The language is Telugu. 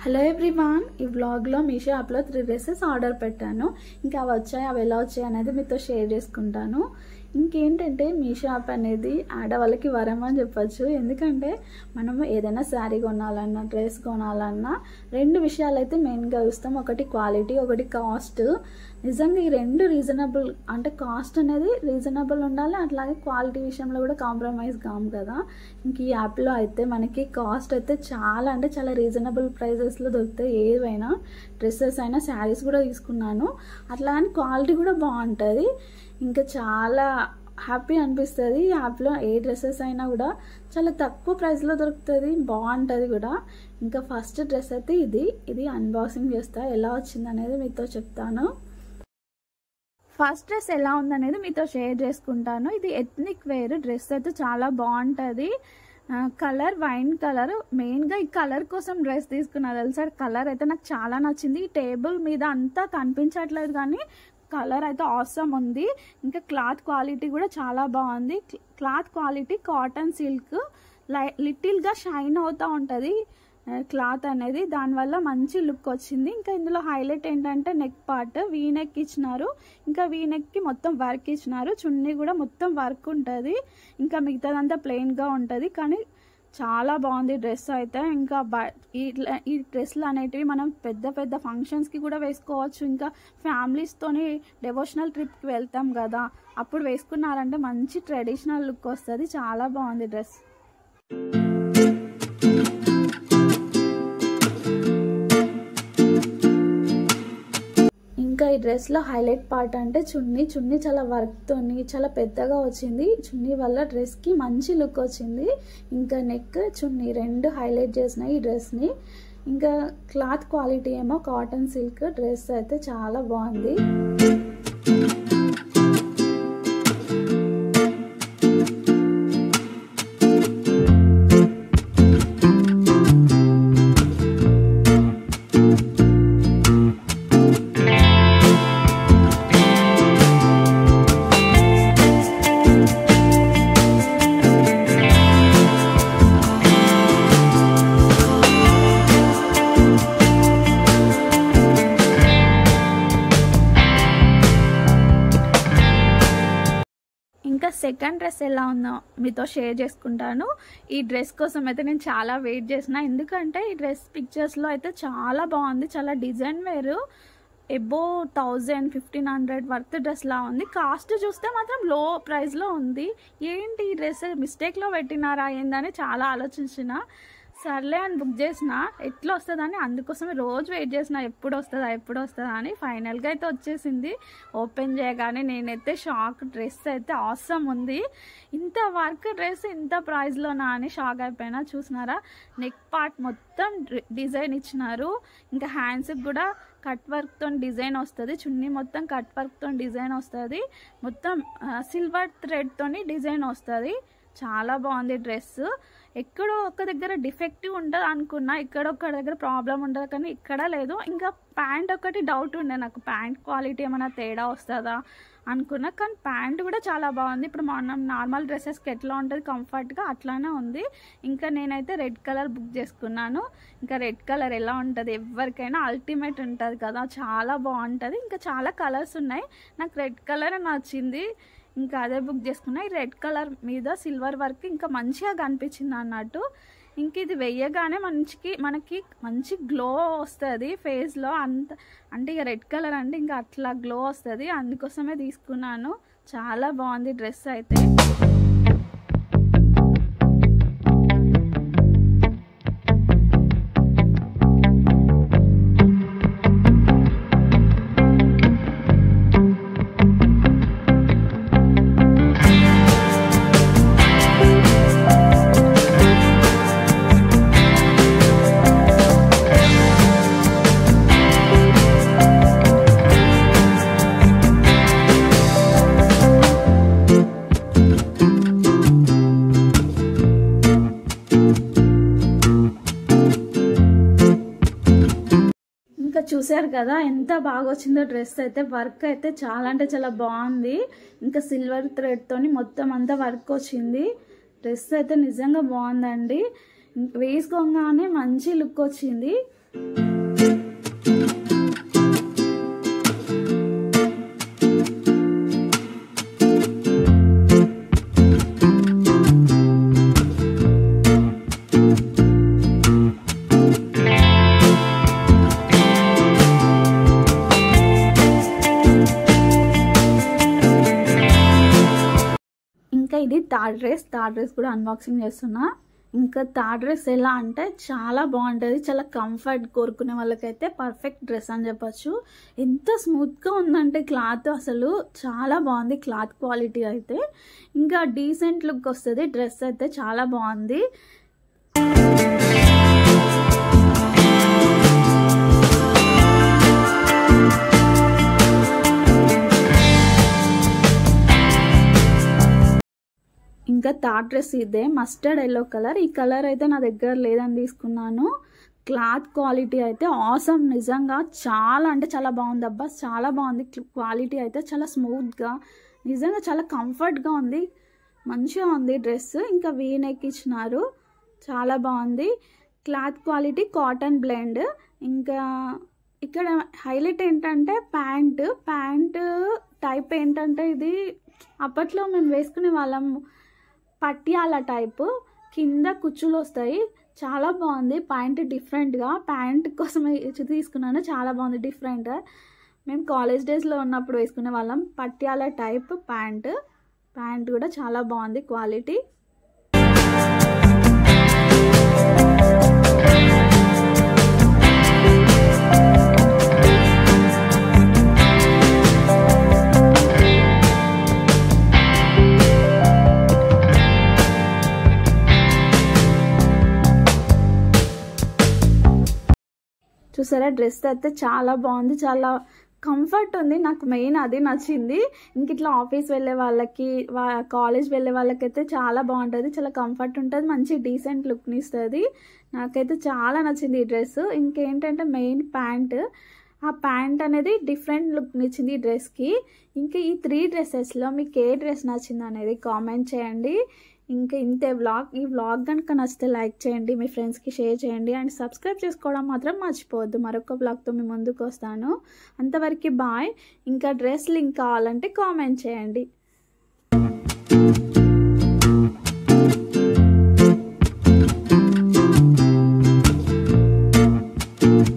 హలో ఎవ్రీవాన్, ఈ వ్లాగ్లో మీషో యాప్లో 3 డ్రెస్సెస్ ఆర్డర్ పెట్టాను. ఇంకా అవి వచ్చాయి, అవి ఎలా వచ్చాయి అనేది మీతో షేర్ చేసుకుంటాను. ఇంకేంటంటే మీషో యాప్ అనేది ఆడవాళ్ళకి వరం అని చెప్పచ్చు. ఎందుకంటే మనం ఏదైనా శారీ కొనాలన్నా, డ్రెస్ కొనాలన్నా 2 విషయాలు అయితే మెయిన్గా చూస్తాం. ఒకటి క్వాలిటీ, ఒకటి కాస్ట్. నిజంగా ఈ 2 రీజనబుల్, అంటే కాస్ట్ అనేది రీజనబుల్ ఉండాలి, అట్లాగే క్వాలిటీ విషయంలో కూడా కాంప్రమైజ్ కాము కదా. ఇంక ఈ యాప్లో అయితే మనకి కాస్ట్ అయితే చాలా అంటే చాలా రీజనబుల్ ప్రైజెస్లో దొరుకుతాయి. ఏవైనా డ్రెస్సెస్ అయినా, శారీస్ కూడా తీసుకున్నాను. అట్లా అని క్వాలిటీ కూడా బాగుంటుంది. ఇంకా చాలా హ్యాపీ అనిపిస్తుంది. ఈ యాప్లో ఏ డ్రెస్సెస్ అయినా కూడా చాలా తక్కువ ప్రైస్లో దొరుకుతుంది, బాగుంటుంది కూడా. ఇంకా ఫస్ట్ డ్రెస్ అయితే ఇది అన్బాక్సింగ్ చేస్తా, ఎలా వచ్చింది అనేది మీతో చెప్తాను. ఫస్ట్ డ్రెస్ ఎలా ఉందనేది మీతో షేర్ చేసుకుంటాను. ఇది ఎథ్నిక్ వేర్ డ్రెస్ అయితే చాలా బాగుంటుంది. కలర్ వైన్ కలర్, మెయిన్గా ఈ కలర్ కోసం డ్రెస్ తీసుకున్నా తెలుసా. కలర్ అయితే నాకు చాలా నచ్చింది. ఈ టేబుల్ మీద అంతా కనిపించట్లేదు కానీ కలర్ అయితే ఆసమ్ ఉంది. ఇంకా క్లాత్ క్వాలిటీ కూడా చాలా బాగుంది. క్లాత్ క్వాలిటీ కాటన్ సిల్క్, లిటిల్గా షైన్ అవుతూ ఉంటుంది క్లాత్ అనేది, దానివల్ల మంచి లుక్ వచ్చింది. ఇంకా ఇందులో హైలైట్ ఏంటంటే నెక్ పార్ట్ వీ నెక్ ఇచ్చినారు. ఇంకా వీ నెక్కి మొత్తం వర్క్ ఇచ్చినారు. చున్నీ కూడా మొత్తం వర్క్ ఉంటుంది. ఇంకా మిగతాదంతా ప్లెయిన్గా ఉంటుంది. కానీ చాలా బాగుంది డ్రెస్ అయితే. ఇంకా ఈ డ్రెస్లు అనేటివి మనం పెద్ద పెద్ద ఫంక్షన్స్కి కూడా వేసుకోవచ్చు. ఇంకా ఫ్యామిలీస్తోని డెవోషనల్ ట్రిప్కి వెళ్తాం కదా, అప్పుడు వేసుకున్నారంటే మంచి ట్రెడిషనల్ లుక్ వస్తుంది. చాలా బాగుంది డ్రెస్. ఇంకా ఈ డ్రెస్లో హైలైట్ పార్ట్ అంటే చున్నీ చాలా వర్క్తోని చాలా పెద్దగా వచ్చింది. చున్నీ వల్ల డ్రెస్కి మంచి లుక్ వచ్చింది. ఇంకా నెక్, చున్నీ 2 హైలైట్ చేసినాయి ఈ డ్రెస్ని. ఇంకా క్లాత్ క్వాలిటీ ఏమో కాటన్ సిల్క్. డ్రెస్ అయితే చాలా బాగుంది. ఇంకా సెకండ్ డ్రెస్ ఎలా ఉందో మీతో షేర్ చేసుకుంటాను. ఈ డ్రెస్ కోసం అయితే నేను చాలా వెయిట్ చేసిన, ఎందుకంటే ఈ డ్రెస్ పిక్చర్స్లో అయితే చాలా బాగుంది. చాలా డిజైన్ వేరు, ఎబో 1000-1500 వర్త్ డ్రెస్లా ఉంది. కాస్ట్ చూస్తే మాత్రం లో ప్రైస్లో ఉంది. ఏంటి ఈ డ్రెస్ మిస్టేక్లో పెట్టినారా ఏందని చాలా ఆలోచించిన. సర్లే అని బుక్ చేసిన, ఎట్లా వస్తుందని అందుకోసమే రోజు వెయిట్ చేసిన, ఎప్పుడు వస్తుందా అని. ఫైనల్గా అయితే వచ్చేసింది. ఓపెన్ చేయగానే నేనైతే షాక్. డ్రెస్ అయితే ఆసమ్ ఉంది. ఇంత వర్క్ డ్రెస్ ఇంత ప్రైస్లోనా అని షాక్ అయిపోయినా. చూసినారా, నెక్ పార్ట్ మొత్తం డిజైన్ ఇచ్చినారు. ఇంకా హ్యాండ్స్కి కూడా కట్ వర్క్తో డిజైన్ వస్తుంది. చున్నీ మొత్తం కట్ వర్క్తో డిజైన్ వస్తుంది. మొత్తం సిల్వర్ థ్రెడ్తోని డిజైన్ వస్తుంది. చాలా బాగుంది డ్రెస్. ఎక్కడో ఒక దగ్గర డిఫెక్టివ్ ఉంటుంది అనుకున్నా, ఎక్కడొక్క దగ్గర ప్రాబ్లం ఉండదు, కానీ ఇక్కడ లేదు. ఇంకా ప్యాంట్ ఒకటి డౌట్ ఉండే నాకు, ప్యాంట్ క్వాలిటీ ఏమైనా తేడా వస్తుందా అనుకున్నా. కానీ ప్యాంట్ కూడా చాలా బాగుంది. ఇప్పుడు మనం నార్మల్ డ్రెస్సెస్కి ఎట్లా ఉంటుంది కంఫర్ట్గా, అట్లానే ఉంది. ఇంకా నేనైతే రెడ్ కలర్ బుక్ చేసుకున్నాను. ఇంకా రెడ్ కలర్ ఎలా ఉంటుంది, ఎవరికైనా అల్టిమేట్ ఉంటుంది కదా, చాలా బాగుంటుంది. ఇంకా చాలా కలర్స్ ఉన్నాయి, నాకు రెడ్ కలర్ నచ్చింది. ఇంకా అదే బుక్ చేసుకున్నా. ఈ రెడ్ కలర్ మీద సిల్వర్ వర్క్ ఇంకా మంచిగా కనిపించింది అన్నట్టు. ఇంక ఇది వెయ్యగానే మనకి మంచి గ్లో వస్తుంది ఫేస్లో. అంటే ఇక రెడ్ కలర్ అంటే ఇంకా అట్లా గ్లో వస్తుంది, అందుకోసమే తీసుకున్నాను. చాలా బాగుంది డ్రెస్ అయితే. చూసారు కదా ఎంత బాగా వచ్చిందో డ్రెస్ అయితే. వర్క్ అయితే చాలా అంటే చాలా బాగుంది. ఇంకా సిల్వర్ థ్రెడ్ తోని మొత్తం అంతా వర్క్ వచ్చింది. డ్రెస్ అయితే నిజంగా బాగుందండి. వేసుకోగానే మంచి లుక్ వచ్చింది. ఇంకా ఇది థర్డ్ డ్రెస్ కూడా అన్బాక్సింగ్ చేస్తున్నా. ఇంకా థర్డ్ డ్రెస్ ఎలా అంటే చాలా బాగుంటుంది, చాలా కంఫర్ట్ కోరుకునే వాళ్ళకైతే పర్ఫెక్ట్ డ్రెస్ అని చెప్పచ్చు. ఎంత స్మూత్గా ఉందంటే క్లాత్ అసలు చాలా బాగుంది, క్లాత్ క్వాలిటీ అయితే. ఇంకా డీసెంట్ లుక్ వస్తుంది, డ్రెస్ అయితే చాలా బాగుంది. ఇంకా థర్డ్ డ్రెస్ ఇదే మస్టర్డ్ ఎల్లో కలర్. ఈ కలర్ అయితే నా దగ్గర లేదని తీసుకున్నాను. క్లాత్ క్వాలిటీ అయితే ఆసమ్, నిజంగా చాలా అంటే చాలా బాగుంది అబ్బా, చాలా బాగుంది. క్వాలిటీ అయితే చాలా స్మూత్గా, నిజంగా చాలా కంఫర్ట్గా ఉంది, మంచిగా ఉంది డ్రెస్. ఇంకా వీ నెక్ ఇచ్చినారు, చాలా బాగుంది. Cloth quality cotton blend. ఇంకా ఇక్కడ హైలైట్ ఏంటంటే ప్యాంట్ టైప్ ఏంటంటే ఇది అప్పట్లో మేము వేసుకునే వాళ్ళం, పట్యాల టైపు, కింద కుచ్చులు వస్తాయి. చాలా బాగుంది ప్యాంట్, డిఫరెంట్గా. ప్యాంట్ కోసం తీసుకున్నాను, చాలా బాగుంది డిఫరెంట్. మేము కాలేజ్ డేస్లో ఉన్నప్పుడు వేసుకునే వాళ్ళం పట్యాల టైప్ ప్యాంట్ కూడా చాలా బాగుంది క్వాలిటీ. చూసారా, డ్రెస్ అయితే చాలా బాగుంది, చాలా కంఫర్ట్ ఉంది. నాకు మెయిన్ అది నచ్చింది. ఇంక ఇట్లా ఆఫీస్ వెళ్ళే వాళ్ళకి, కాలేజ్ వెళ్ళే వాళ్ళకైతే చాలా బాగుంటుంది, చాలా కంఫర్ట్ ఉంటుంది, మంచి డీసెంట్ లుక్ని ఇస్తుంది. నాకైతే చాలా నచ్చింది ఈ డ్రెస్. ఇంకేంటంటే మెయిన్ ప్యాంట్, ఆ ప్యాంట్ అనేది డిఫరెంట్ లుక్ని ఇచ్చింది ఈ డ్రెస్కి. ఇంకా ఈ 3 డ్రెస్సెస్లో మీకు ఏ డ్రెస్ నచ్చింది అనేది కామెంట్ చేయండి. ఇంకా ఇంతే వ్లాగ్. ఈ వ్లాగ్ కనుక నచ్చితే లైక్ చేయండి, మీ ఫ్రెండ్స్కి షేర్ చేయండి, అండ్ సబ్స్క్రైబ్ చేసుకోవడం మాత్రం మర్చిపోవద్దు. మరొక వ్లాగ్తో మీ ముందుకు వస్తాను. అంతవరకు బాయ్. ఇంకా డ్రెస్ లింక్ కావాలంటే కామెంట్ చేయండి.